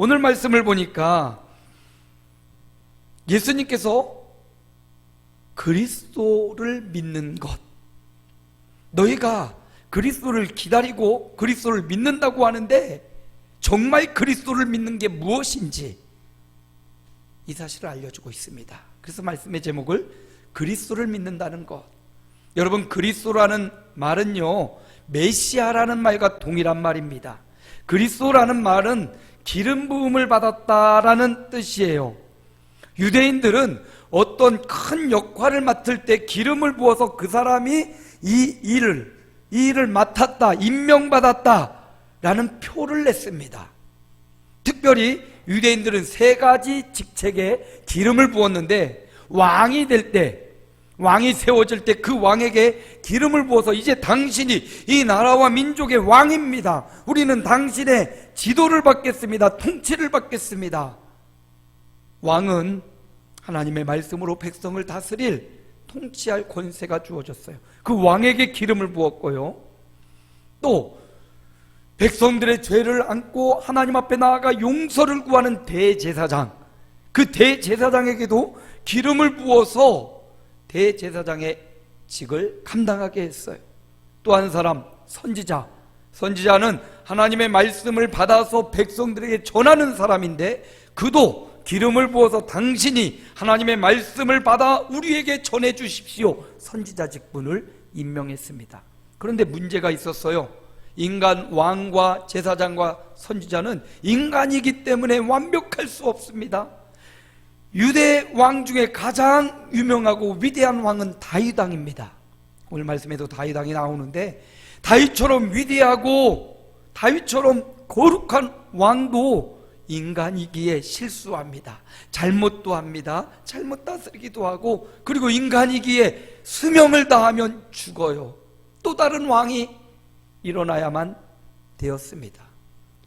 오늘 말씀을 보니까 예수님께서 그리스도를 믿는 것, 너희가 그리스도를 기다리고 그리스도를 믿는다고 하는데 정말 그리스도를 믿는 게 무엇인지 이 사실을 알려주고 있습니다. 그래서 말씀의 제목을 그리스도를 믿는다는 것. 여러분, 그리스도라는 말은요, 메시아라는 말과 동일한 말입니다. 그리스도라는 말은 기름 부음을 받았다라는 뜻이에요. 유대인들은 어떤 큰 역할을 맡을 때 기름을 부어서 그 사람이 이 일을 맡았다, 임명받았다 라는 표를 냈습니다. 특별히 유대인들은 3가지 직책에 기름을 부었는데, 왕이 될 때, 왕이 세워질 때 그 왕에게 기름을 부어서 이제 당신이 이 나라와 민족의 왕입니다. 우리는 당신의 지도를 받겠습니다. 통치를 받겠습니다. 왕은 하나님의 말씀으로 백성을 다스릴, 통치할 권세가 주어졌어요. 그 왕에게 기름을 부었고요, 또 백성들의 죄를 안고 하나님 앞에 나아가 용서를 구하는 대제사장, 그 대제사장에게도 기름을 부어서 대제사장의 직을 감당하게 했어요. 또 한 사람, 선지자는 하나님의 말씀을 받아서 백성들에게 전하는 사람인데, 그도 기름을 부어서 당신이 하나님의 말씀을 받아 우리에게 전해 주십시오, 선지자 직분을 임명했습니다. 그런데 문제가 있었어요. 인간 왕과 제사장과 선지자는 인간이기 때문에 완벽할 수 없습니다. 유대 왕 중에 가장 유명하고 위대한 왕은 다윗 왕입니다. 오늘 말씀에도 다윗 왕이 나오는데, 다윗처럼 위대하고 다윗처럼 거룩한 왕도 인간이기에 실수합니다. 잘못도 합니다. 잘못 다스리기도 하고, 그리고 인간이기에 수명을 다하면 죽어요. 또 다른 왕이 일어나야만 되었습니다.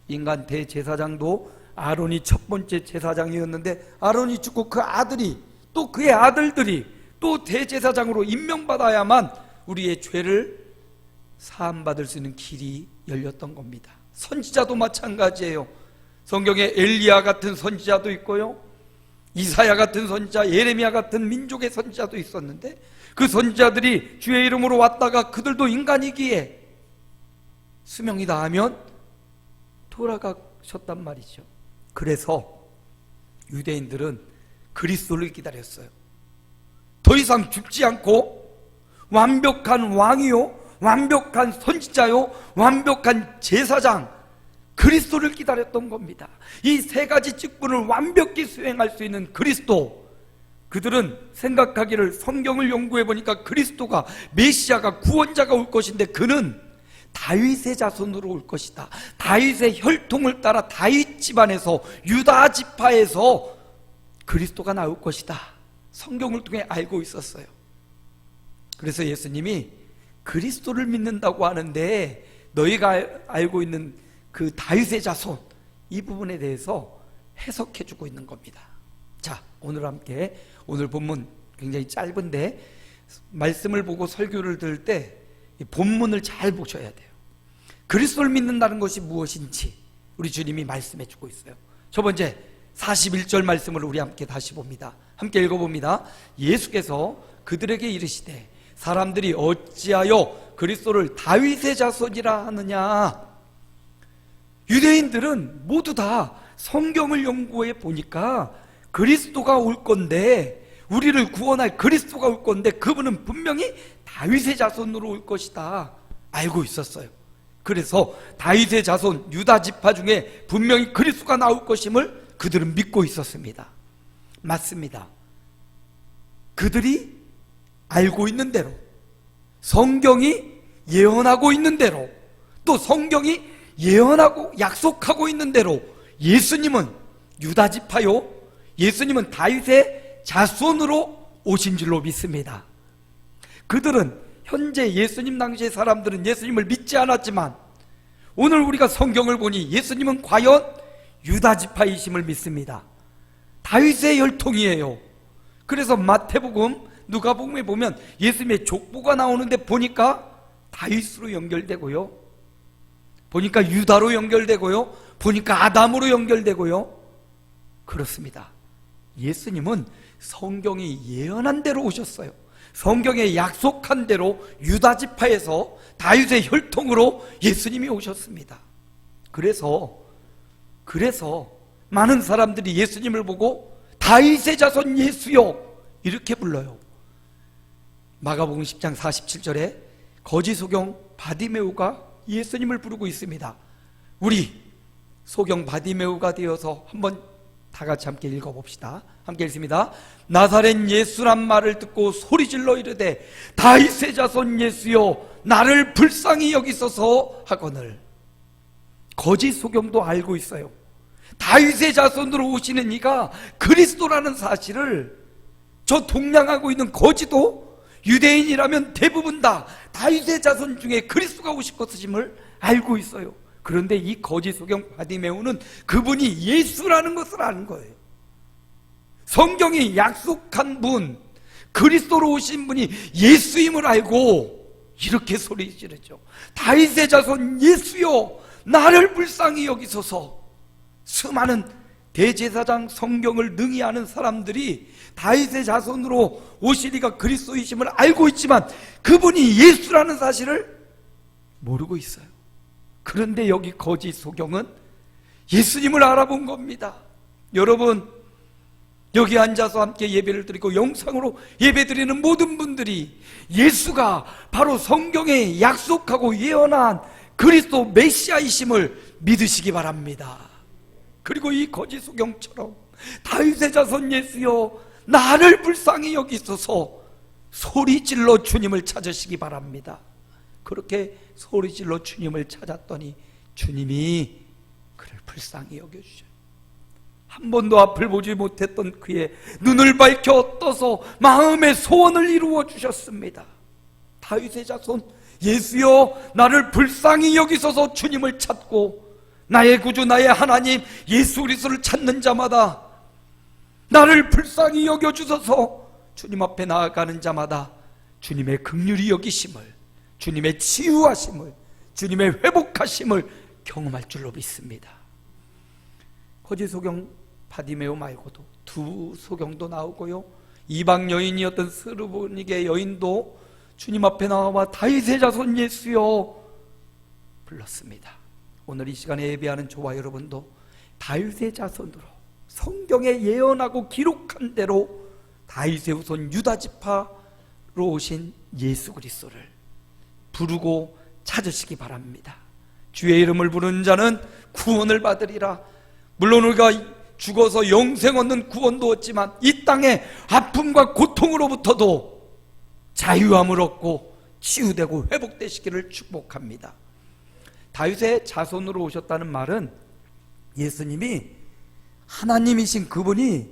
인간 대제사장도 아론이 첫 번째 제사장이었는데, 아론이 죽고 그 아들이, 또 그의 아들들이 또 대제사장으로 임명받아야만 우리의 죄를 사함받을 수 있는 길이 열렸던 겁니다. 선지자도 마찬가지예요. 성경에 엘리야 같은 선지자도 있고요, 이사야 같은 선지자, 예레미야 같은 민족의 선지자도 있었는데, 그 선지자들이 주의 이름으로 왔다가 그들도 인간이기에 수명이 다하면 돌아가셨단 말이죠. 그래서 유대인들은 그리스도를 기다렸어요. 더 이상 죽지 않고 완벽한 왕이요, 완벽한 선지자요, 완벽한 제사장, 그리스도를 기다렸던 겁니다. 이 3가지 직분을 완벽히 수행할 수 있는 그리스도, 그들은 생각하기를, 성경을 연구해 보니까 그리스도가, 메시아가, 구원자가 올 것인데 그는 다윗의 자손으로 올 것이다. 다윗의 혈통을 따라 다윗 집안에서, 유다 지파에서 그리스도가 나올 것이다. 성경을 통해 알고 있었어요. 그래서 예수님이 그리스도를 믿는다고 하는데, 너희가 알고 있는 그 다윗의 자손, 이 부분에 대해서 해석해 주고 있는 겁니다. 자, 오늘 함께, 오늘 본문 굉장히 짧은데 말씀을 보고 설교를 들을 때 이 본문을 잘 보셔야 돼요. 그리스도를 믿는다는 것이 무엇인지 우리 주님이 말씀해 주고 있어요. 첫 번째 41절 말씀을 우리 함께 다시 봅니다. 함께 읽어봅니다. 예수께서 그들에게 이르시되 사람들이 어찌하여 그리스도를 다윗의 자손이라 하느냐. 유대인들은 모두 다 성경을 연구해 보니까 그리스도가 올 건데, 우리를 구원할 그리스도가 올 건데 그분은 분명히 다윗의 자손으로 올 것이다 알고 있었어요. 그래서 다윗의 자손, 유다 지파 중에 분명히 그리스도가 나올 것임을 그들은 믿고 있었습니다. 맞습니다. 그들이 알고 있는 대로, 성경이 예언하고 있는 대로, 또 성경이 예언하고 약속하고 있는 대로 예수님은 유다 지파요, 예수님은 다윗의 자손으로 오신 줄로 믿습니다. 그들은 현재 예수님 당시의 사람들은 예수님을 믿지 않았지만, 오늘 우리가 성경을 보니 예수님은 과연 유다 지파이심을 믿습니다. 다윗의 혈통이에요. 그래서 마태복음, 누가복음에 보면 예수님의 족보가 나오는데 보니까 다윗으로 연결되고요, 보니까 유다로 연결되고요, 보니까 아담으로 연결되고요. 그렇습니다. 예수님은 성경이 예언한 대로 오셨어요. 성경에 약속한 대로 유다 지파에서 다윗의 혈통으로 예수님이 오셨습니다. 그래서 많은 사람들이 예수님을 보고 다윗의 자손 예수여 이렇게 불러요. 마가복음 10장 47절에 거지 소경 바디메우가 예수님을 부르고 있습니다. 우리 소경 바디메우가 되어서 한번 다 같이 함께 읽어봅시다. 함께 읽습니다. 나사렛 예수란 말을 듣고 소리질러 이르되 다윗의 자손 예수여 나를 불쌍히 여기소서 하거늘. 거짓 소경도 알고 있어요. 다윗의 자손으로 오시는 이가 그리스도라는 사실을 저 동냥하고 있는 거지도 유대인이라면 대부분 다 다윗의 자손 중에 그리스도가 오실 것임을 알고 있어요. 그런데 이 거짓 소경 바디메우는 그분이 예수라는 것을 아는 거예요. 성경이 약속한 분, 그리스도로 오신 분이 예수임을 알고 이렇게 소리 지르죠. 다윗의 자손 예수여 나를 불쌍히 여기소서. 수많은 대제사장 성경을 능히 아는 사람들이 다윗의 자손으로 오시리가 그리스도이심을 알고 있지만 그분이 예수라는 사실을 모르고 있어요. 그런데 여기 거짓 소경은 예수님을 알아본 겁니다. 여러분, 여기 앉아서 함께 예배를 드리고 영상으로 예배 드리는 모든 분들이 예수가 바로 성경에 약속하고 예언한 그리스도 메시아이심을 믿으시기 바랍니다. 그리고 이 거짓 소경처럼 다윗의 자손 예수여 나를 불쌍히 여기소서 소리질러 주님을 찾으시기 바랍니다. 그렇게 소리질러 주님을 찾았더니 주님이 그를 불쌍히 여겨주셔요. 한 번도 앞을 보지 못했던 그의 눈을 밝혀 떠서 마음의 소원을 이루어 주셨습니다. 다윗의 자손 예수여 나를 불쌍히 여기소서 주님을 찾고 나의 구주 나의 하나님 예수 그리스도를 찾는 자마다 나를 불쌍히 여겨주소서 주님 앞에 나아가는 자마다 주님의 긍휼히 여기심을, 주님의 치유하심을, 주님의 회복하심을 경험할 줄로 믿습니다. 거짓 소경 바디메오 말고도 두 소경도 나오고요, 이방 여인이었던 스르보니게 여인도 주님 앞에 나와 다윗의 자손 예수여 불렀습니다. 오늘 이 시간에 예배하는 저와 여러분도 다윗의 자손으로 성경에 예언하고 기록한 대로 다윗의 후손 유다 지파로 오신 예수 그리스도를 부르고 찾으시기 바랍니다. 주의 이름을 부르는 자는 구원을 받으리라. 물론 우리가 죽어서 영생 얻는 구원도 얻지만 이 땅의 아픔과 고통으로부터도 자유함을 얻고 치유되고 회복되시기를 축복합니다. 다윗의 자손으로 오셨다는 말은 예수님이 하나님이신 그분이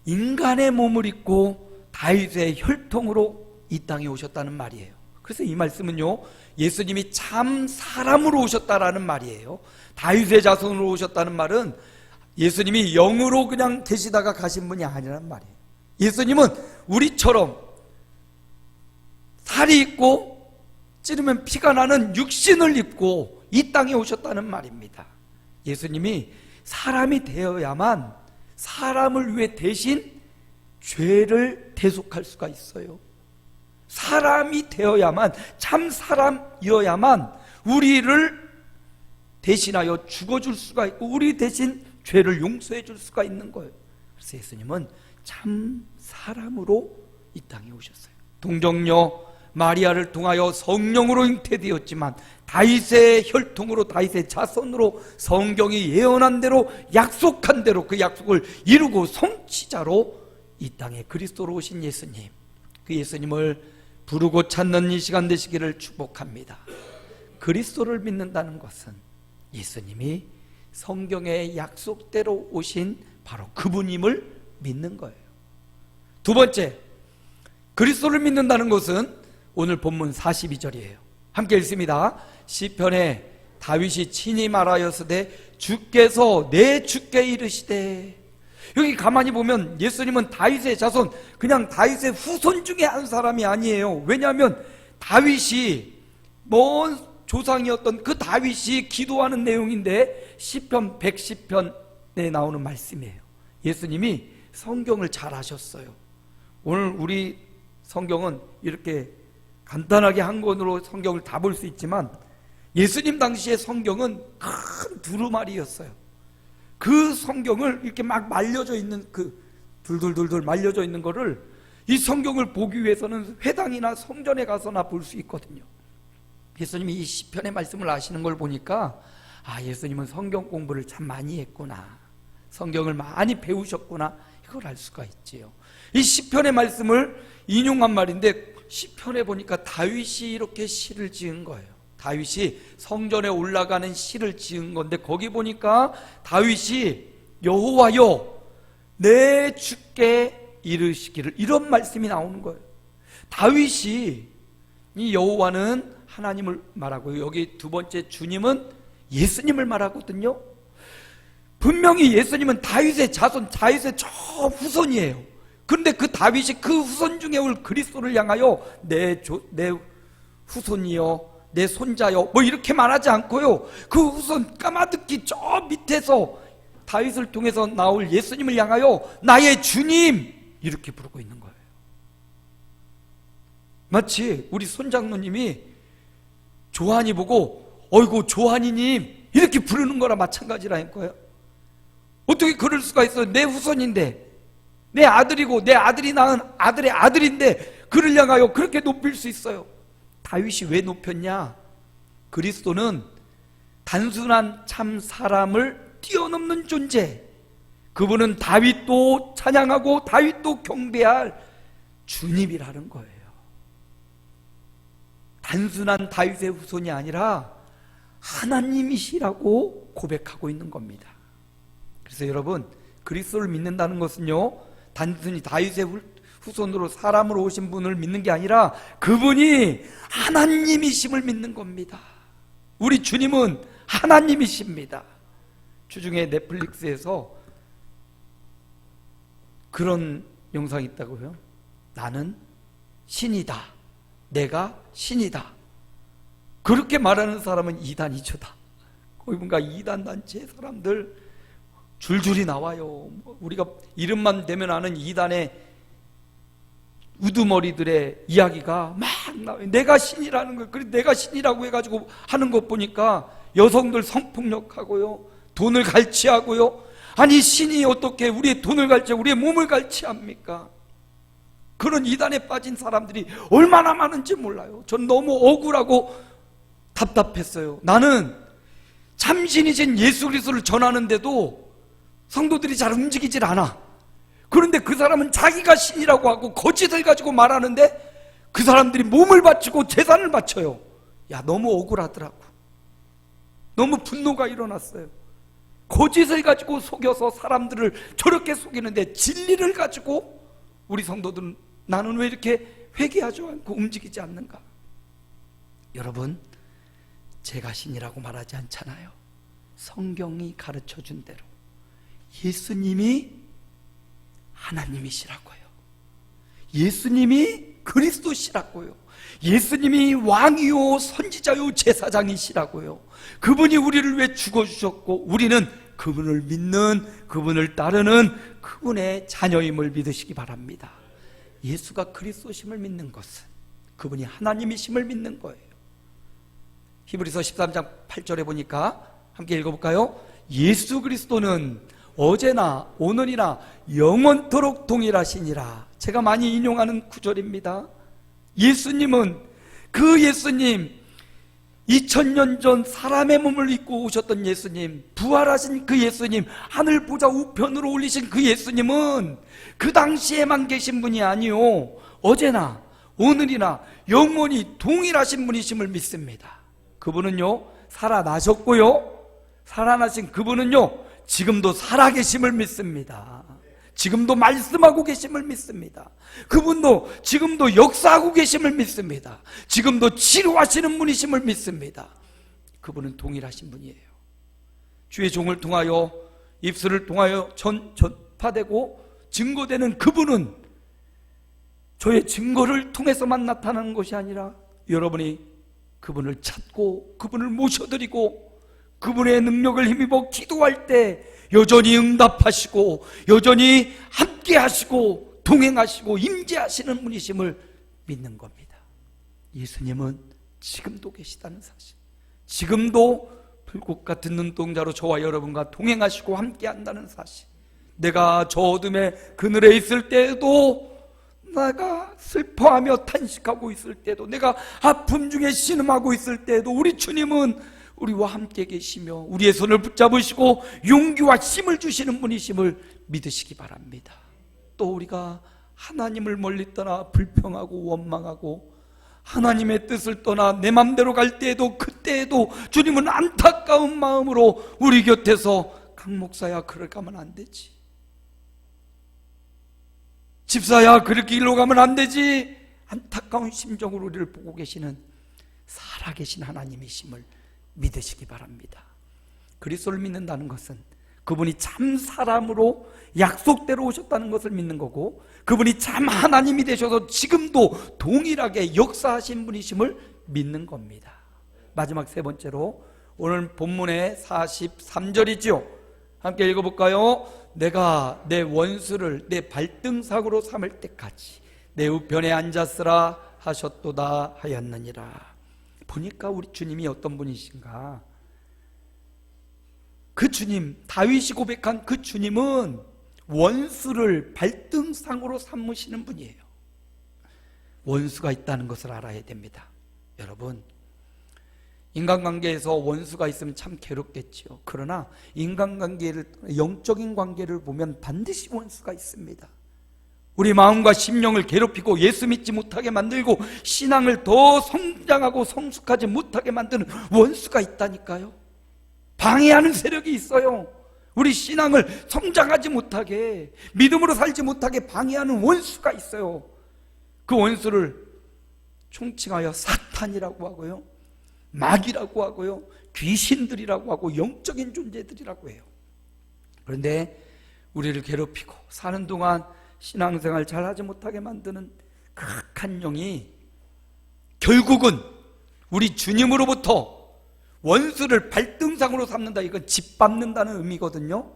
인간의 몸을 입고 다윗의 혈통으로 이 땅에 오셨다는 말이에요. 그래서 이 말씀은요, 예수님이 참 사람으로 오셨다라는 말이에요. 다윗의 자손으로 오셨다는 말은 예수님이 영으로 그냥 계시다가 가신 분이 아니란 말이에요. 예수님은 우리처럼 살이 있고 찌르면 피가 나는 육신을 입고 이 땅에 오셨다는 말입니다. 예수님이 사람이 되어야만 사람을 위해 대신 죄를 대속할 수가 있어요. 사람이 되어야만, 참 사람이어야만 우리를 대신하여 죽어줄 수가 있고 우리 대신 죄를 용서해 줄 수가 있는 거예요. 그래서 예수님은 참 사람으로 이 땅에 오셨어요. 동정녀 마리아를 통하여 성령으로 잉태되었지만 다윗의 혈통으로, 다윗의 자손으로 성경이 예언한 대로, 약속한 대로 그 약속을 이루고 성취자로 이 땅에 그리스도로 오신 예수님, 그 예수님을 부르고 찾는 이 시간 되시기를 축복합니다. 그리스도를 믿는다는 것은 예수님이 성경의 약속대로 오신 바로 그분임을 믿는 거예요. 두 번째, 그리스도를 믿는다는 것은 오늘 본문 42절이에요. 함께 읽습니다. 시편에 다윗이 친히 말하였으되 주께서 내 주께 이르시되. 여기 가만히 보면 예수님은 다윗의 자손, 그냥 다윗의 후손 중에 한 사람이 아니에요. 왜냐하면 다윗이 먼 조상이었던 그 다윗이 기도하는 내용인데 시편 110편에 나오는 말씀이에요. 예수님이 성경을 잘 아셨어요. 오늘 우리 성경은 이렇게 간단하게 한 권으로 성경을 다 볼 수 있지만 예수님 당시의 성경은 큰 두루마리였어요. 그 성경을 이렇게 막 말려져 있는 그 둘둘둘둘 말려져 있는 거를 이 성경을 보기 위해서는 회당이나 성전에 가서나 볼 수 있거든요. 예수님이 이 시편의 말씀을 아시는 걸 보니까 예수님은 성경 공부를 참 많이 했구나, 성경을 많이 배우셨구나, 이걸 알 수가 있지요. 이 시편의 말씀을 인용한 말인데 시편에 보니까 다윗이 이렇게 시를 지은 거예요. 다윗이 성전에 올라가는 시를 지은 건데 거기 보니까 다윗이 여호와여 내 주께 이르시기를, 이런 말씀이 나오는 거예요. 다윗이 이 여호와는 하나님을 말하고요, 여기 두 번째 주님은 예수님을 말하거든요. 분명히 예수님은 다윗의 자손, 다윗의 저 후손이에요. 그런데 그 다윗이 그 후손 중에 올 그리스도를 향하여 내 후손이여, 내 손자여, 뭐 이렇게 말하지 않고요, 그 후손 까마득히 저 밑에서 다윗을 통해서 나올 예수님을 향하여 나의 주님, 이렇게 부르고 있는 거예요. 마치 우리 손장로님이 조한이 보고 어이구 조한이님 이렇게 부르는 거랑 마찬가지라는 거예요. 어떻게 그럴 수가 있어요? 내 후손인데, 내 아들이고 내 아들이 낳은 아들의 아들인데 그를 향하여 그렇게 높일 수 있어요. 다윗이 왜 높였냐? 그리스도는 단순한 참 사람을 뛰어넘는 존재, 그분은 다윗도 찬양하고 다윗도 경배할 주님이라는 거예요. 단순한 다윗의 후손이 아니라 하나님이시라고 고백하고 있는 겁니다. 그래서 여러분, 그리스도를 믿는다는 것은요, 단순히 다윗의 후손으로 사람으로 오신 분을 믿는 게 아니라 그분이 하나님이심을 믿는 겁니다. 우리 주님은 하나님이십니다. 주중에 넷플릭스에서 그런 영상이 있다고요. 나는 신이다, 내가 신이다, 그렇게 말하는 사람은 이단이죠. 다 거기 뭔가 이단 단체의 사람들 줄줄이 나와요. 우리가 이름만 대면 아는 이단의 우두머리들의 이야기가 막 나와요. 내가 신이라는 거예요. 그래서 내가 신이라고 해가지고 하는 것 보니까 여성들 성폭력하고요, 돈을 갈취하고요. 아니 신이 어떻게 우리의 돈을 갈취하고 우리의 몸을 갈취합니까? 그런 이단에 빠진 사람들이 얼마나 많은지 몰라요. 전 너무 억울하고 답답했어요. 나는 참신이신 예수 그리스도를 전하는데도 성도들이 잘 움직이질 않아. 그런데 그 사람은 자기가 신이라고 하고 거짓을 가지고 말하는데 그 사람들이 몸을 바치고 재산을 바쳐요. 너무 억울하더라고. 너무 분노가 일어났어요. 거짓을 가지고 속여서 사람들을 저렇게 속이는데 진리를 가지고 우리 성도들은 나는 왜 이렇게 회개하지 않고 움직이지 않는가? 여러분, 제가 신이라고 말하지 않잖아요. 성경이 가르쳐준 대로 예수님이 하나님이시라고요. 예수님이 그리스도시라고요. 예수님이 왕이요 선지자요 제사장이시라고요. 그분이 우리를 위해 죽어주셨고 우리는 그분을 믿는, 그분을 따르는 그분의 자녀임을 믿으시기 바랍니다. 예수가 그리스도심을 믿는 것은 그분이 하나님이심을 믿는 거예요. 히브리서 13장 8절에 보니까 함께 읽어볼까요? 예수 그리스도는 어제나 오늘이나 영원토록 동일하시니라. 제가 많이 인용하는 구절입니다. 예수님은, 그 예수님, 2000년 전 사람의 몸을 입고 오셨던 예수님, 부활하신 그 예수님, 하늘 보좌 우편으로 올리신 그 예수님은 그 당시에만 계신 분이 아니요, 어제나 오늘이나 영원히 동일하신 분이심을 믿습니다. 그분은요 살아나셨고요, 살아나신 그분은요 지금도 살아계심을 믿습니다. 지금도 말씀하고 계심을 믿습니다. 그분도 지금도 역사하고 계심을 믿습니다. 지금도 치료하시는 분이심을 믿습니다. 그분은 동일하신 분이에요. 주의 종을 통하여, 입술을 통하여 전파되고 증거되는 그분은 저의 증거를 통해서만 나타나는 것이 아니라 여러분이 그분을 찾고 그분을 모셔드리고 그분의 능력을 힘입어 기도할 때 여전히 응답하시고 여전히 함께 하시고 동행하시고 임재하시는 분이심을 믿는 겁니다. 예수님은 지금도 계시다는 사실, 지금도 불꽃 같은 눈동자로 저와 여러분과 동행하시고 함께 한다는 사실, 내가 저 어둠의 그늘에 있을 때에도, 내가 슬퍼하며 탄식하고 있을 때도, 내가 아픔 중에 신음하고 있을 때에도 우리 주님은 우리와 함께 계시며 우리의 손을 붙잡으시고 용기와 힘을 주시는 분이심을 믿으시기 바랍니다. 또 우리가 하나님을 멀리 떠나 불평하고 원망하고 하나님의 뜻을 떠나 내 맘대로 갈 때에도, 그때에도 주님은 안타까운 마음으로 우리 곁에서 강 목사야 그럴 가면 안 되지, 집사야 그렇게 일로 가면 안 되지, 안타까운 심정으로 우리를 보고 계시는 살아계신 하나님이심을 믿으시기 바랍니다. 그리스도를 믿는다는 것은 그분이 참 사람으로 약속대로 오셨다는 것을 믿는 거고, 그분이 참 하나님이 되셔서 지금도 동일하게 역사하신 분이심을 믿는 겁니다. 마지막 세 번째로 오늘 본문의 43절이지요. 함께 읽어볼까요? 내가 내 원수를 내 발등상으로 삼을 때까지 내 우편에 앉았으라 하셨도다 하였느니라. 보니까 우리 주님이 어떤 분이신가? 그 주님, 다윗이 고백한 그 주님은 원수를 발등상으로 삼으시는 분이에요. 원수가 있다는 것을 알아야 됩니다. 여러분, 인간관계에서 원수가 있으면 참 괴롭겠죠. 그러나 인간관계를, 영적인 관계를 보면 반드시 원수가 있습니다. 우리 마음과 심령을 괴롭히고 예수 믿지 못하게 만들고 신앙을 더 성장하고 성숙하지 못하게 만드는 원수가 있다니까요. 방해하는 세력이 있어요. 우리 신앙을 성장하지 못하게, 믿음으로 살지 못하게 방해하는 원수가 있어요. 그 원수를 총칭하여 사탄이라고 하고요, 마귀라고 하고요, 귀신들이라고 하고 영적인 존재들이라고 해요. 그런데 우리를 괴롭히고 사는 동안 신앙생활 잘하지 못하게 만드는 극한 영이 결국은 우리 주님으로부터 원수를 발등상으로 삼는다, 이건 짓밟는다는 의미거든요.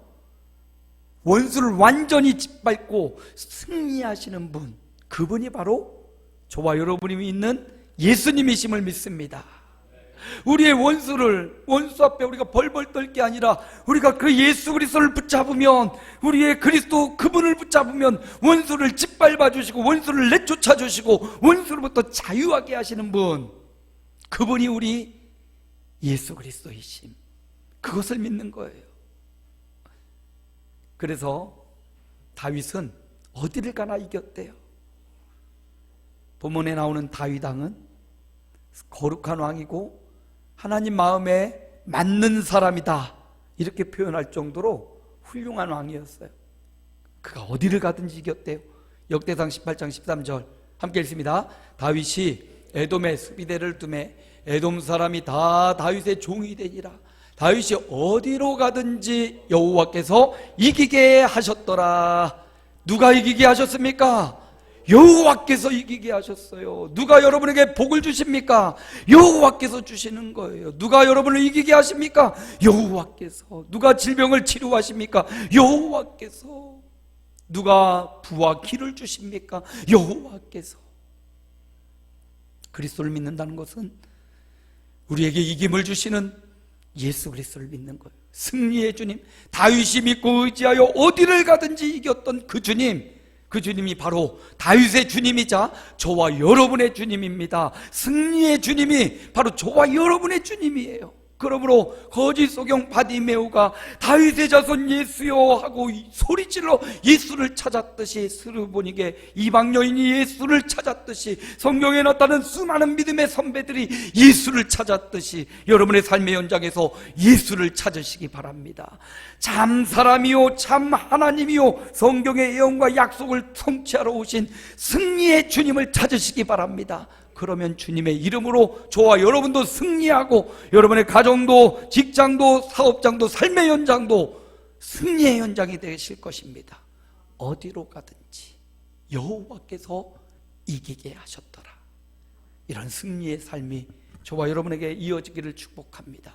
원수를 완전히 짓밟고 승리하시는 분, 그분이 바로 저와 여러분이 믿는 예수님이심을 믿습니다. 우리의 원수를, 원수 앞에 우리가 벌벌 떨 게 아니라 우리가 그 예수 그리스도를 붙잡으면, 우리의 그리스도 그분을 붙잡으면 원수를 짓밟아 주시고 원수를 내쫓아 주시고 원수로부터 자유하게 하시는 분, 그분이 우리 예수 그리스도이심, 그것을 믿는 거예요. 그래서 다윗은 어디를 가나 이겼대요. 본문에 나오는 다윗 왕은 거룩한 왕이고 하나님 마음에 맞는 사람이다, 이렇게 표현할 정도로 훌륭한 왕이었어요. 그가 어디를 가든지 이겼대요. 역대상 18장 13절 함께 읽습니다. 다윗이 에돔에 수비대를 두매 에돔 사람이 다 다윗의 종이 되니라. 다윗이 어디로 가든지 여호와께서 이기게 하셨더라. 누가 이기게 하셨습니까? 여호와께서 이기게 하셨어요. 누가 여러분에게 복을 주십니까? 여호와께서 주시는 거예요. 누가 여러분을 이기게 하십니까? 여호와께서. 누가 질병을 치료하십니까? 여호와께서. 누가 부와 기를 주십니까? 여호와께서. 그리스도를 믿는다는 것은 우리에게 이김을 주시는 예수 그리스도를 믿는 거예요. 승리의 주님, 다윗이 믿고 의지하여 어디를 가든지 이겼던 그 주님, 그 주님이 바로 다윗의 주님이자 저와 여러분의 주님입니다. 승리의 주님이 바로 저와 여러분의 주님이에요. 그러므로 거짓 소경 바디메오가 다윗의 자손 예수여 하고 소리질러 예수를 찾았듯이, 스르보닉의 이방 여인이 예수를 찾았듯이, 성경에 나타난 수많은 믿음의 선배들이 예수를 찾았듯이 여러분의 삶의 현장에서 예수를 찾으시기 바랍니다. 참 사람이요 참 하나님이요 성경의 예언과 약속을 성취하러 오신 승리의 주님을 찾으시기 바랍니다. 그러면 주님의 이름으로 저와 여러분도 승리하고 여러분의 가정도 직장도 사업장도 삶의 현장도 승리의 현장이 되실 것입니다. 어디로 가든지 여호와께서 이기게 하셨더라. 이런 승리의 삶이 저와 여러분에게 이어지기를 축복합니다.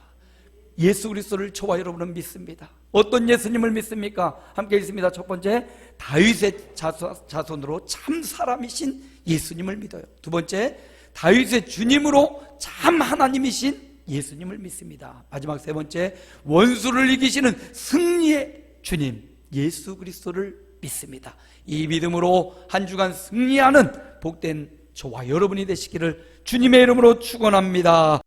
예수 그리스도를 저와 여러분은 믿습니다. 어떤 예수님을 믿습니까? 함께 읽습니다. 첫 번째, 다윗의 자손으로 참 사람이신 예수님을 믿어요. 두 번째, 다윗의 주님으로 참 하나님이신 예수님을 믿습니다. 마지막 세 번째, 원수를 이기시는 승리의 주님 예수 그리스도를 믿습니다. 이 믿음으로 한 주간 승리하는 복된 저와 여러분이 되시기를 주님의 이름으로 축원합니다.